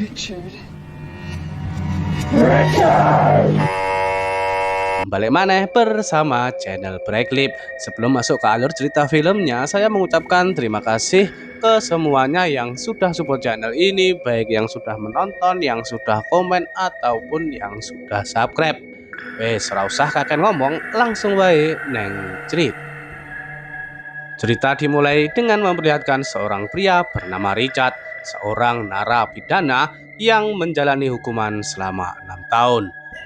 Richard. Balik maneh bersama channel Brightclip. Sebelum masuk ke alur cerita filmnya, saya mengucapkan terima kasih ke semuanya yang sudah support channel ini, baik yang sudah menonton, yang sudah komen, ataupun yang sudah subscribe. Wes, ora usah kakek ngomong, langsung wae neng cerit. Cerita dimulai dengan memperlihatkan seorang pria bernama Richard, seorang narapidana yang menjalani hukuman selama 6 tahun.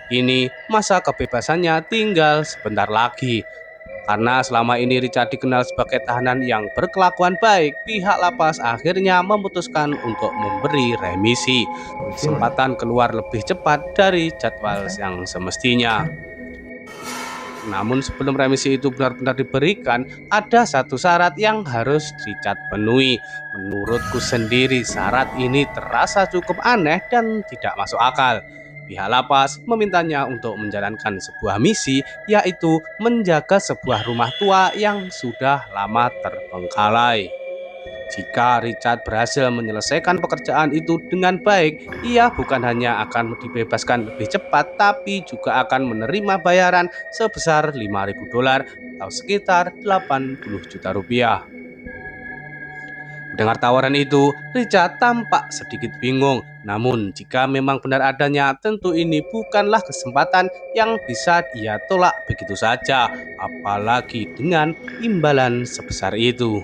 Kini masa kebebasannya tinggal sebentar lagi. Karena selama ini Richard dikenal sebagai tahanan yang berkelakuan baik, pihak lapas akhirnya memutuskan untuk memberi remisi, kesempatan keluar lebih cepat dari jadwal yang semestinya. Namun sebelum remisi itu benar-benar diberikan, ada satu syarat yang harus Richard penuhi. Menurutku sendiri, syarat ini terasa cukup aneh dan tidak masuk akal. Pihak lapas memintanya untuk menjalankan sebuah misi, yaitu menjaga sebuah rumah tua yang sudah lama terbengkalai. Jika Richard berhasil menyelesaikan pekerjaan itu dengan baik, ia bukan hanya akan dibebaskan lebih cepat, tapi juga akan menerima bayaran sebesar $5.000 atau sekitar 80 juta rupiah. Mendengar tawaran itu, Richard tampak sedikit bingung. Namun jika memang benar adanya, tentu ini bukanlah kesempatan yang bisa dia tolak begitu saja, apalagi dengan imbalan sebesar itu.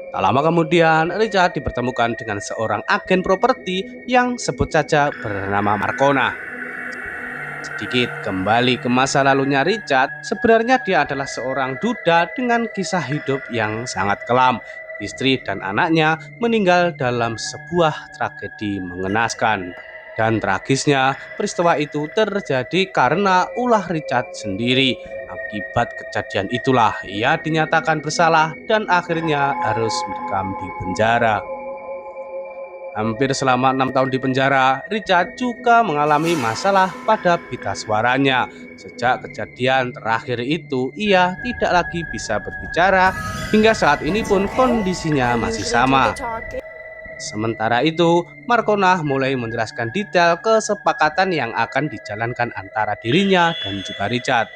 Tak lama kemudian, Richard dipertemukan dengan seorang agen properti yang sebut saja bernama Marcona. Sedikit kembali ke masa lalunya Richard, sebenarnya dia adalah seorang duda dengan kisah hidup yang sangat kelam. Istri dan anaknya meninggal dalam sebuah tragedi mengenaskan. Dan tragisnya, peristiwa itu terjadi karena ulah Richard sendiri. Akibat kejadian itulah ia dinyatakan bersalah dan akhirnya harus mendekam di penjara. Hampir selama 6 tahun di penjara, Richard juga mengalami masalah pada pita suaranya. Sejak kejadian terakhir itu, ia tidak lagi bisa berbicara. Hingga saat ini pun kondisinya masih sama. Sementara itu, Marcona mulai menjelaskan detail kesepakatan yang akan dijalankan antara dirinya dan juga Richard.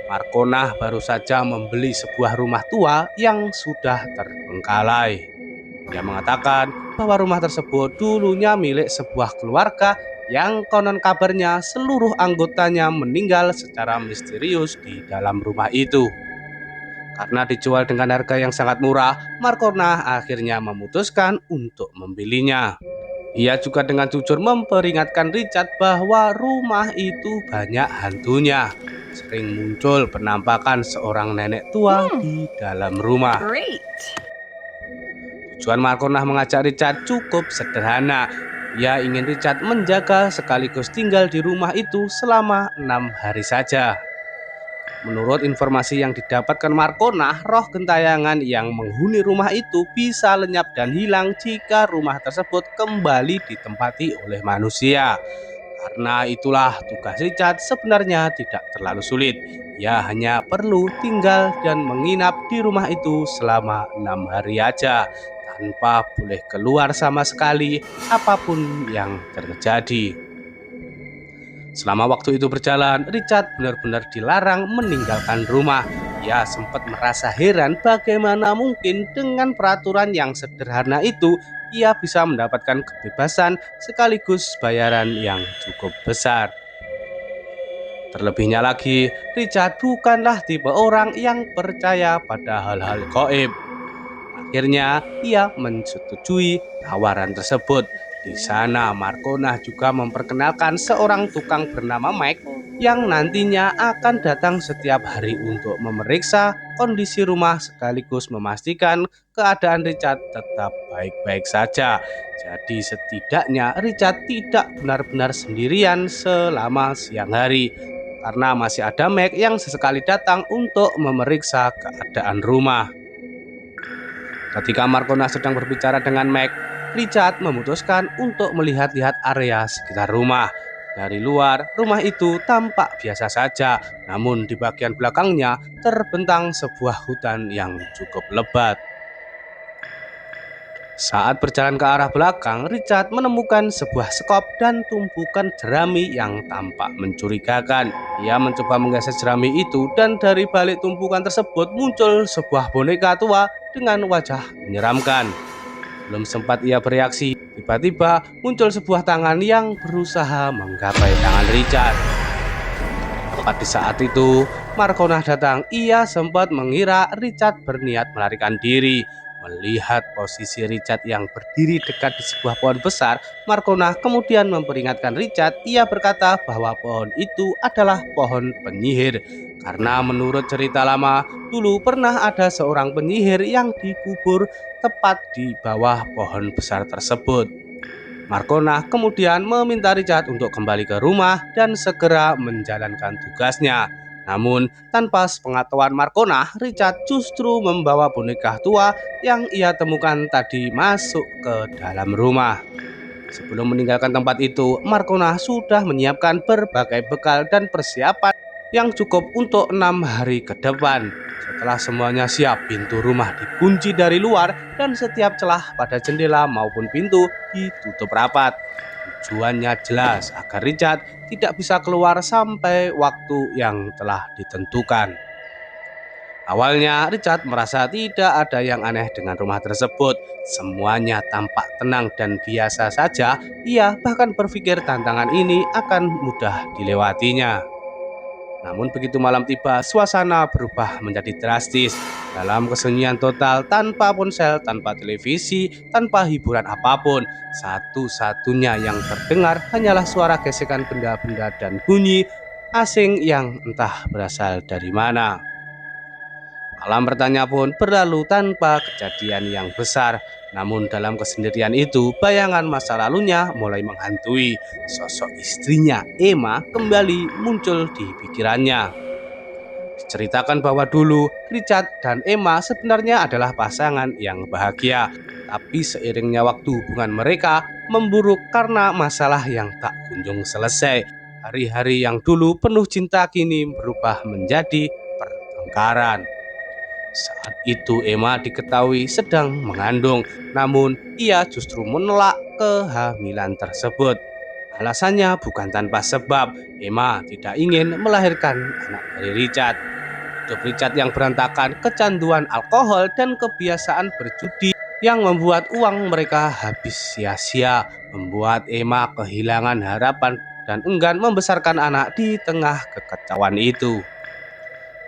Marcona baru saja membeli sebuah rumah tua yang sudah terbengkalai. Dia mengatakan bahwa rumah tersebut dulunya milik sebuah keluarga yang konon kabarnya seluruh anggotanya meninggal secara misterius di dalam rumah itu. Karena dijual dengan harga yang sangat murah, Marcona akhirnya memutuskan untuk membelinya. Ia juga dengan jujur memperingatkan Richard bahwa rumah itu banyak hantunya. Sering muncul penampakan seorang nenek tua di dalam rumah. Tujuan Marcona mengajak Richard cukup sederhana. Ia ingin Richard menjaga sekaligus tinggal di rumah itu selama 6 hari saja. Menurut informasi yang didapatkan Marcona, roh gentayangan yang menghuni rumah itu bisa lenyap dan hilang jika rumah tersebut kembali ditempati oleh manusia. Karena itulah tugas Richard sebenarnya tidak terlalu sulit. Ia hanya perlu tinggal dan menginap di rumah itu selama 6 hari aja, tanpa boleh keluar sama sekali apapun yang terjadi. Selama waktu itu berjalan, Richard benar-benar dilarang meninggalkan rumah. Ia sempat merasa heran bagaimana mungkin dengan peraturan yang sederhana itu ia bisa mendapatkan kebebasan sekaligus bayaran yang cukup besar. Terlebihnya lagi, Richard bukanlah tipe orang yang percaya pada hal-hal gaib. Akhirnya ia menyetujui tawaran tersebut. Di sana Marcona juga memperkenalkan seorang tukang bernama Mike yang nantinya akan datang setiap hari untuk memeriksa kondisi rumah sekaligus memastikan keadaan Richard tetap baik-baik saja. Jadi setidaknya Richard tidak benar-benar sendirian selama siang hari karena masih ada Mike yang sesekali datang untuk memeriksa keadaan rumah. Ketika Marcona sedang berbicara dengan Mac, Richard memutuskan untuk melihat-lihat area sekitar rumah. Dari luar, rumah itu tampak biasa saja, namun di bagian belakangnya terbentang sebuah hutan yang cukup lebat. Saat berjalan ke arah belakang, Richard menemukan sebuah sekop dan tumpukan jerami yang tampak mencurigakan. Ia mencoba menggeser jerami itu dan dari balik tumpukan tersebut muncul sebuah boneka tua dengan wajah menyeramkan. Belum sempat ia bereaksi, tiba-tiba muncul sebuah tangan yang berusaha menggapai tangan Richard. Tepat di saat itu, Markona datang. Ia sempat mengira Richard berniat melarikan diri. Melihat posisi Richard yang berdiri dekat di sebuah pohon besar, Markona kemudian memperingatkan Richard. Ia berkata bahwa pohon itu adalah pohon penyihir. Karena menurut cerita lama, dulu pernah ada seorang penyihir yang dikubur tepat di bawah pohon besar tersebut. Markona kemudian meminta Richard untuk kembali ke rumah dan segera menjalankan tugasnya. Namun, tanpa sepengetahuan Markona, Richard justru membawa boneka tua yang ia temukan tadi masuk ke dalam rumah. Sebelum meninggalkan tempat itu, Markona sudah menyiapkan berbagai bekal dan persiapan yang cukup untuk 6 hari ke depan. Setelah semuanya siap, pintu rumah dikunci dari luar dan setiap celah pada jendela maupun pintu ditutup rapat. Tujuannya jelas agar Richard tidak bisa keluar sampai waktu yang telah ditentukan. Awalnya Richard merasa tidak ada yang aneh dengan rumah tersebut. Semuanya tampak tenang dan biasa saja. Ia bahkan berpikir tantangan ini akan mudah dilewatinya. Namun begitu malam tiba, suasana berubah menjadi drastis. Dalam kesunyian total, tanpa ponsel, tanpa televisi, tanpa hiburan apapun, satu-satunya yang terdengar hanyalah suara gesekan benda-benda dan bunyi asing yang entah berasal dari mana. Malam bertanya pun berlalu tanpa kejadian yang besar. Namun dalam kesendirian itu, bayangan masa lalunya mulai menghantui. Sosok istrinya, Emma, kembali muncul di pikirannya. Diceritakan bahwa dulu Richard dan Emma sebenarnya adalah pasangan yang bahagia. Tapi seiringnya waktu, hubungan mereka memburuk karena masalah yang tak kunjung selesai. Hari-hari yang dulu penuh cinta kini berubah menjadi pertengkaran. Saat itu Emma diketahui sedang mengandung, namun ia justru menolak kehamilan tersebut. Alasannya bukan tanpa sebab, Emma tidak ingin melahirkan anak dari Richard. Hidup Richard yang berantakan, kecanduan alkohol, dan kebiasaan berjudi yang membuat uang mereka habis sia-sia, membuat Emma kehilangan harapan dan enggan membesarkan anak di tengah kekacauan itu.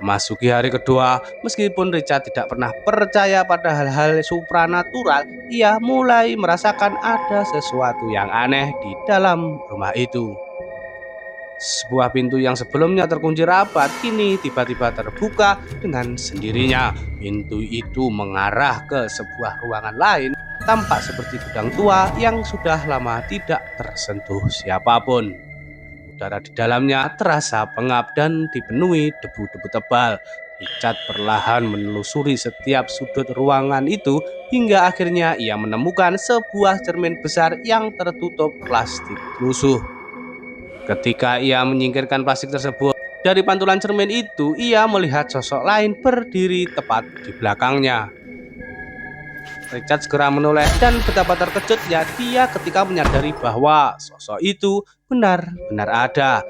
Memasuki hari kedua, meskipun Richard tidak pernah percaya pada hal-hal supranatural, ia mulai merasakan ada sesuatu yang aneh di dalam rumah itu. Sebuah pintu yang sebelumnya terkunci rapat kini tiba-tiba terbuka dengan sendirinya. Pintu itu mengarah ke sebuah ruangan lain, tampak seperti gudang tua yang sudah lama tidak tersentuh siapapun. Udara di dalamnya terasa pengap dan dipenuhi debu-debu tebal. Richard perlahan menelusuri setiap sudut ruangan itu hingga akhirnya ia menemukan sebuah cermin besar yang tertutup plastik lusuh. Ketika ia menyingkirkan plastik tersebut, dari pantulan cermin itu ia melihat sosok lain berdiri tepat di belakangnya. Richard segera menoleh dan betapa terkejutnya dia ketika menyadari bahwa sosok itu benar-benar ada.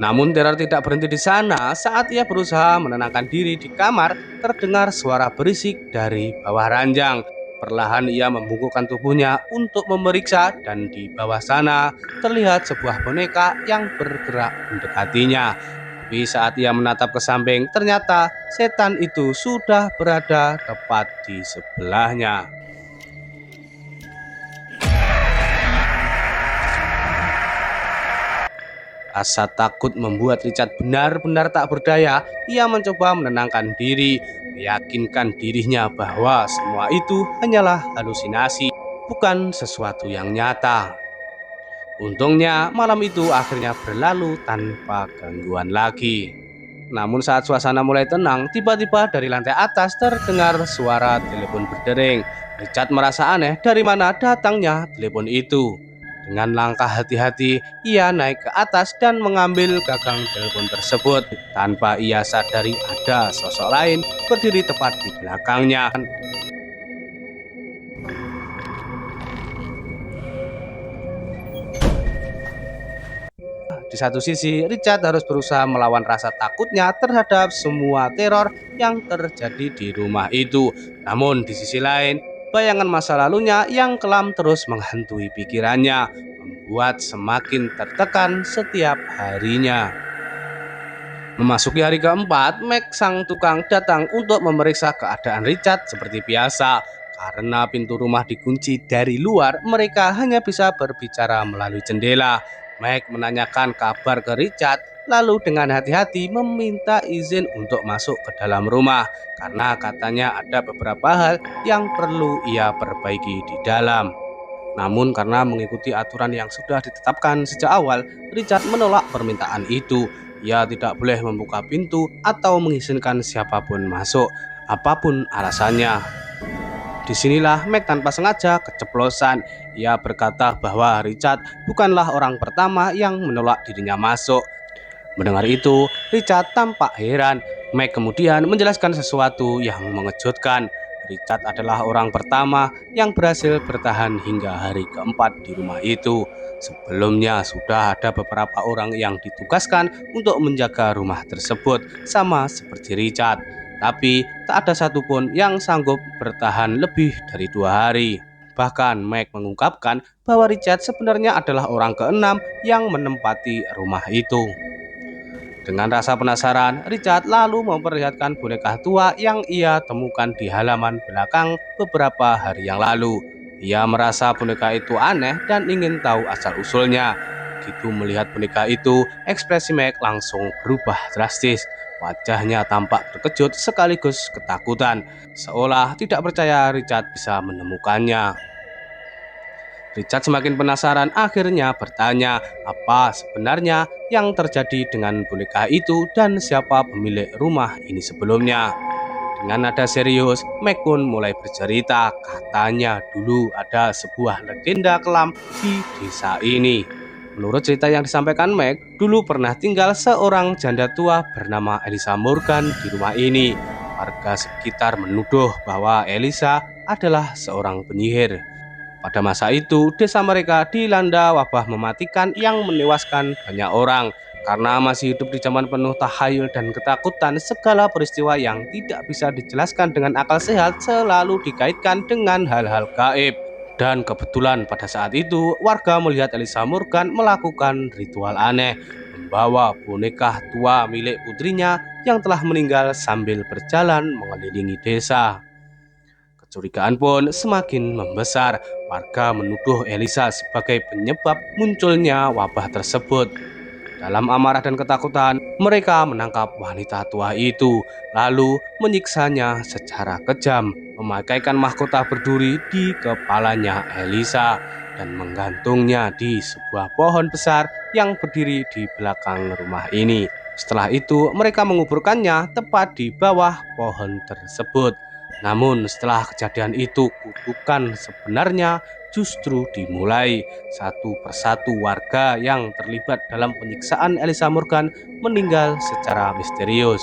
Namun teror tidak berhenti di sana. Saat ia berusaha menenangkan diri di kamar, terdengar suara berisik dari bawah ranjang. Perlahan ia membungkukkan tubuhnya untuk memeriksa dan di bawah sana terlihat sebuah boneka yang bergerak mendekatinya. Tapi saat ia menatap ke samping, ternyata setan itu sudah berada tepat di sebelahnya. Rasa takut membuat Richard benar-benar tak berdaya. Ia mencoba menenangkan diri, meyakinkan dirinya bahwa semua itu hanyalah halusinasi, bukan sesuatu yang nyata. Untungnya malam itu akhirnya berlalu tanpa gangguan lagi. Namun saat suasana mulai tenang, tiba-tiba dari lantai atas terdengar suara telepon berdering. Richard merasa aneh dari mana datangnya telepon itu. Dengan langkah hati-hati, ia naik ke atas dan mengambil gagang telepon tersebut. Tanpa ia sadari ada sosok lain berdiri tepat di belakangnya. Di satu sisi, Richard harus berusaha melawan rasa takutnya terhadap semua teror yang terjadi di rumah itu. Namun di sisi lain, bayangan masa lalunya yang kelam terus menghantui pikirannya, membuat semakin tertekan setiap harinya. Memasuki hari keempat, Mac sang tukang datang untuk memeriksa keadaan Richard seperti biasa. Karena pintu rumah dikunci dari luar, mereka hanya bisa berbicara melalui jendela. Mac menanyakan kabar ke Richard, lalu dengan hati-hati meminta izin untuk masuk ke dalam rumah. Karena katanya ada beberapa hal yang perlu ia perbaiki di dalam. Namun karena mengikuti aturan yang sudah ditetapkan sejak awal, Richard menolak permintaan itu. Ia tidak boleh membuka pintu atau mengizinkan siapapun masuk, apapun alasannya. Disinilah Mac tanpa sengaja keceplosan. Ia berkata bahwa Richard bukanlah orang pertama yang menolak dirinya masuk. Mendengar itu, Richard tampak heran. Mac kemudian menjelaskan sesuatu yang mengejutkan. Richard adalah orang pertama yang berhasil bertahan hingga hari keempat di rumah itu. Sebelumnya sudah ada beberapa orang yang ditugaskan untuk menjaga rumah tersebut, sama seperti Richard. Tapi tak ada satupun yang sanggup bertahan lebih dari 2 hari. Bahkan Mac mengungkapkan bahwa Richard sebenarnya adalah orang keenam yang menempati rumah itu. Dengan rasa penasaran, Richard lalu memperlihatkan boneka tua yang ia temukan di halaman belakang beberapa hari yang lalu. Ia merasa boneka itu aneh dan ingin tahu asal-usulnya. Begitu melihat boneka itu, ekspresi Mac langsung berubah drastis. Wajahnya tampak terkejut sekaligus ketakutan, seolah tidak percaya Richard bisa menemukannya. Richard semakin penasaran, akhirnya bertanya apa sebenarnya yang terjadi dengan boneka itu dan siapa pemilik rumah ini sebelumnya. Dengan nada serius, Mac pun mulai bercerita. Katanya dulu ada sebuah legenda kelam di desa ini. Menurut cerita yang disampaikan Mac, dulu pernah tinggal seorang janda tua bernama Elisa Morgan di rumah ini. Warga sekitar menuduh bahwa Elisa adalah seorang penyihir. Pada masa itu, desa mereka dilanda wabah mematikan yang menewaskan banyak orang. Karena masih hidup di zaman penuh tahayul dan ketakutan, segala peristiwa yang tidak bisa dijelaskan dengan akal sehat selalu dikaitkan dengan hal-hal gaib. Dan kebetulan pada saat itu, warga melihat Elisa Morgan melakukan ritual aneh, membawa boneka tua milik putrinya yang telah meninggal sambil berjalan mengelilingi desa. Kecurigaan pun semakin membesar. Warga menuduh Elisa sebagai penyebab munculnya wabah tersebut. Dalam amarah dan ketakutan, mereka menangkap wanita tua itu, lalu menyiksanya secara kejam, memakaikan mahkota berduri di kepalanya Elisa, dan menggantungnya di sebuah pohon besar yang berdiri di belakang rumah ini. Setelah itu, mereka menguburkannya tepat di bawah pohon tersebut. Namun setelah kejadian itu, kutukan sebenarnya justru dimulai. Satu persatu warga yang terlibat dalam penyiksaan Elisa Morgan meninggal secara misterius.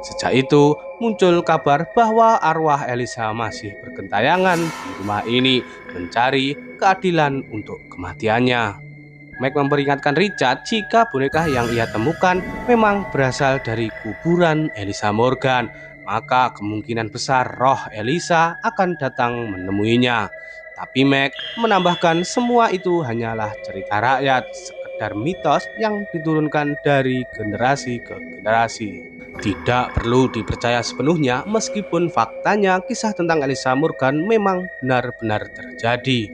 Sejak itu, muncul kabar bahwa arwah Elisa masih bergentayangan di rumah ini mencari keadilan untuk kematiannya. Mike memperingatkan Richard jika boneka yang ia temukan memang berasal dari kuburan Elisa Morgan, maka kemungkinan besar roh Elisa akan datang menemuinya. Tapi Mac menambahkan semua itu hanyalah cerita rakyat, sekedar mitos yang diturunkan dari generasi ke generasi. Tidak perlu dipercaya sepenuhnya meskipun faktanya kisah tentang Elisa Morgan memang benar-benar terjadi.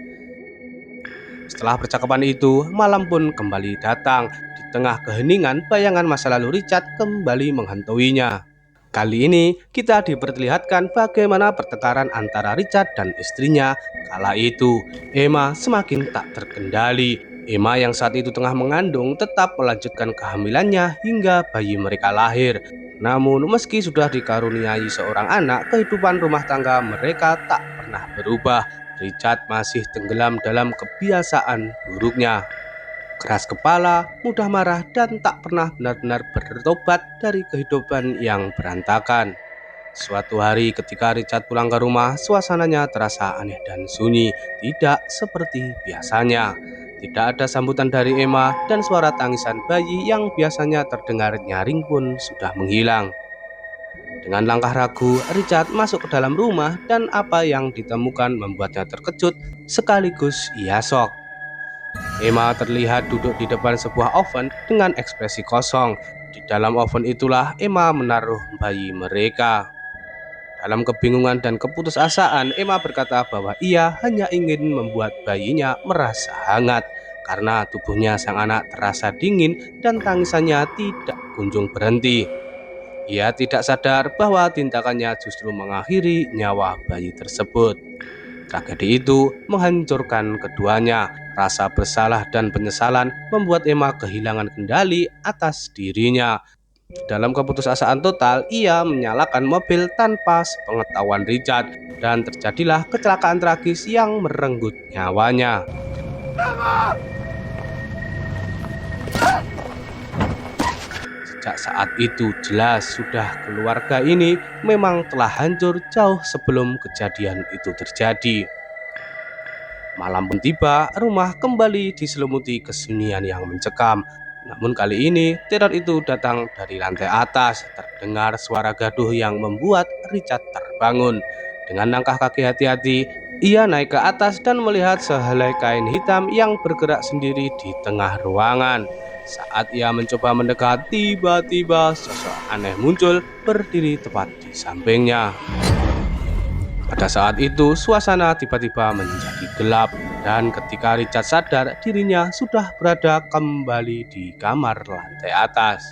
Setelah percakapan itu, malam pun kembali datang. Di tengah keheningan, bayangan masa lalu Richard kembali menghantuinya. Kali ini, kita diperlihatkan bagaimana pertengkaran antara Richard dan istrinya. Kala itu, Emma semakin tak terkendali. Emma yang saat itu tengah mengandung tetap melanjutkan kehamilannya hingga bayi mereka lahir. Namun, meski sudah dikaruniai seorang anak, kehidupan rumah tangga mereka tak pernah berubah. Richard masih tenggelam dalam kebiasaan buruknya. Keras kepala, mudah marah, dan tak pernah benar-benar bertobat dari kehidupan yang berantakan. Suatu hari ketika Richard pulang ke rumah, suasananya terasa aneh dan sunyi, tidak seperti biasanya. Tidak ada sambutan dari Emma dan suara tangisan bayi yang biasanya terdengar nyaring pun sudah menghilang. Dengan langkah ragu, Richard masuk ke dalam rumah dan apa yang ditemukan membuatnya terkejut sekaligus ia shock. Emma terlihat duduk di depan sebuah oven dengan ekspresi kosong. Di dalam oven itulah Emma menaruh bayi mereka. Dalam kebingungan dan keputusasaan, Emma berkata bahwa ia hanya ingin membuat bayinya merasa hangat karena tubuhnya sang anak terasa dingin dan tangisannya tidak kunjung berhenti. Ia tidak sadar bahwa tindakannya justru mengakhiri nyawa bayi tersebut. Tragedi itu menghancurkan keduanya. Rasa bersalah dan penyesalan membuat Emma kehilangan kendali atas dirinya. Dalam keputusasaan total, ia menyalakan mobil tanpa sepengetahuan Richard dan terjadilah kecelakaan tragis yang merenggut nyawanya. Sejak saat itu jelas sudah keluarga ini memang telah hancur jauh sebelum kejadian itu terjadi. Malam pun tiba, rumah kembali diselimuti kesunyian yang mencekam. Namun kali ini teror itu datang dari lantai atas. Terdengar suara gaduh yang membuat Richard terbangun. Dengan langkah kaki hati-hati, ia naik ke atas dan melihat sehelai kain hitam yang bergerak sendiri di tengah ruangan. Saat ia mencoba mendekat, tiba-tiba sosok aneh muncul berdiri tepat di sampingnya. Pada saat itu, suasana tiba-tiba menjadi gelap dan ketika Richard sadar, dirinya sudah berada kembali di kamar lantai atas.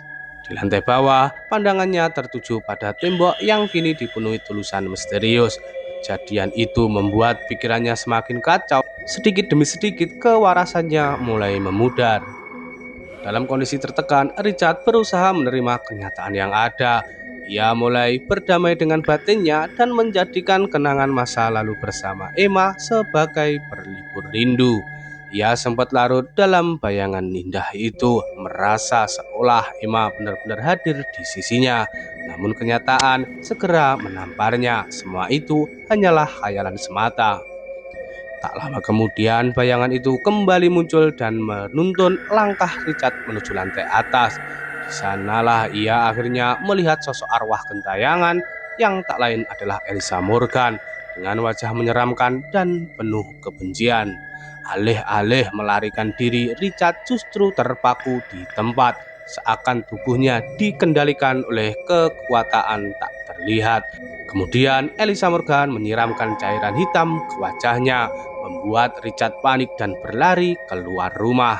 Di lantai bawah, pandangannya tertuju pada tembok yang kini dipenuhi tulisan misterius. Kejadian itu membuat pikirannya semakin kacau. Sedikit demi sedikit, kewarasannya mulai memudar. Dalam kondisi tertekan, Richard berusaha menerima kenyataan yang ada. Ia mulai berdamai dengan batinnya dan menjadikan kenangan masa lalu bersama Emma sebagai berlibur rindu. Ia sempat larut dalam bayangan indah itu, merasa seolah Emma benar-benar hadir di sisinya. Namun kenyataan segera menamparnya. Semua itu hanyalah khayalan semata. Tak lama kemudian bayangan itu kembali muncul dan menuntun langkah Richard menuju lantai atas. Di sanalah ia akhirnya melihat sosok arwah gentayangan yang tak lain adalah Elisa Morgan dengan wajah menyeramkan dan penuh kebencian. Alih-alih melarikan diri, Richard justru terpaku di tempat, seakan tubuhnya dikendalikan oleh kekuatan tak terlihat. Kemudian Elisa Morgan menyiramkan cairan hitam ke wajahnya, membuat Richard panik dan berlari keluar rumah.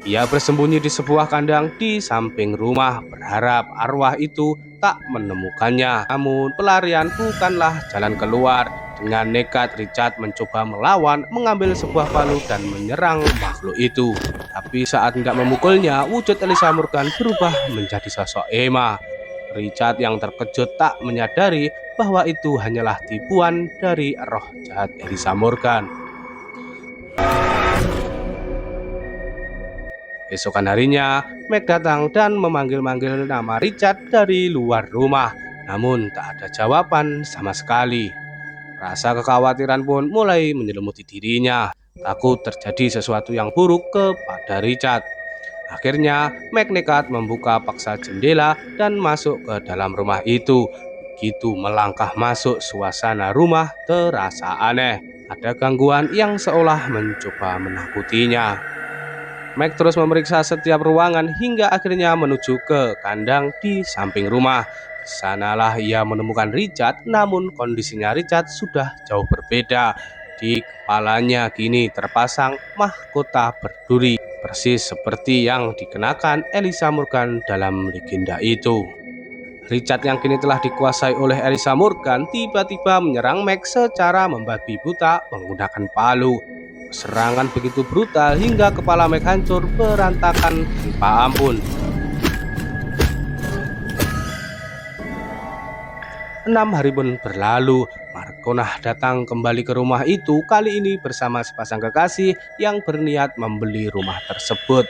Ia bersembunyi di sebuah kandang di samping rumah, berharap arwah itu tak menemukannya. Namun pelarian bukanlah jalan keluar. Dengan nekat Richard mencoba melawan, mengambil sebuah palu dan menyerang makhluk itu. Tapi saat hendak memukulnya, wujud Elisa Morgan berubah menjadi sosok Emma. Richard yang terkejut tak menyadari bahwa itu hanyalah tipuan dari roh jahat Elisa Morgan. Esokan harinya, Meg datang dan memanggil-manggil nama Richard dari luar rumah. Namun tak ada jawaban sama sekali. Rasa kekhawatiran pun mulai menyelimuti dirinya. Takut terjadi sesuatu yang buruk kepada Richard. Akhirnya, Meg nekat membuka paksa jendela dan masuk ke dalam rumah itu. Begitu melangkah masuk, suasana rumah terasa aneh. Ada gangguan yang seolah mencoba menakutinya. Meg terus memeriksa setiap ruangan hingga akhirnya menuju ke kandang di samping rumah. Di sanalah ia menemukan Richard, namun kondisinya Richard sudah jauh berbeda. Di kepalanya kini terpasang mahkota berduri, persis seperti yang dikenakan Elisa Morgan dalam legenda itu. Richard yang kini telah dikuasai oleh Elisa Morgan tiba-tiba menyerang Meg secara membabi buta menggunakan palu. Serangan begitu brutal hingga kepala Meg hancur berantakan tanpa ampun. 6 hari pun berlalu. Marconah datang kembali ke rumah itu, kali ini bersama sepasang kekasih yang berniat membeli rumah tersebut.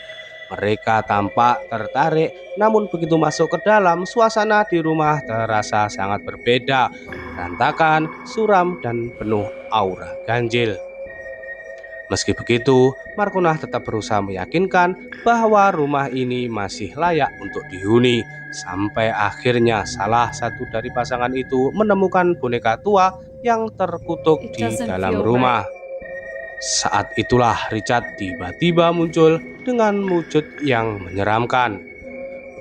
Mereka tampak tertarik, namun begitu masuk ke dalam, suasana di rumah terasa sangat berbeda, berantakan, suram, dan penuh aura ganjil. Meski begitu, Markonah tetap berusaha meyakinkan bahwa rumah ini masih layak untuk dihuni. Sampai akhirnya salah satu dari pasangan itu menemukan boneka tua yang terkutuk It di doesn't dalam feel rumah. right. Saat itulah Richard tiba-tiba muncul dengan wujud yang menyeramkan.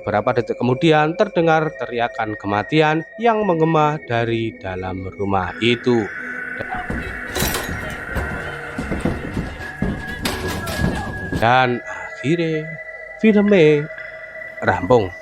Beberapa detik kemudian terdengar teriakan kematian yang menggema dari dalam rumah itu. Dan akhirnya filmnya rampung.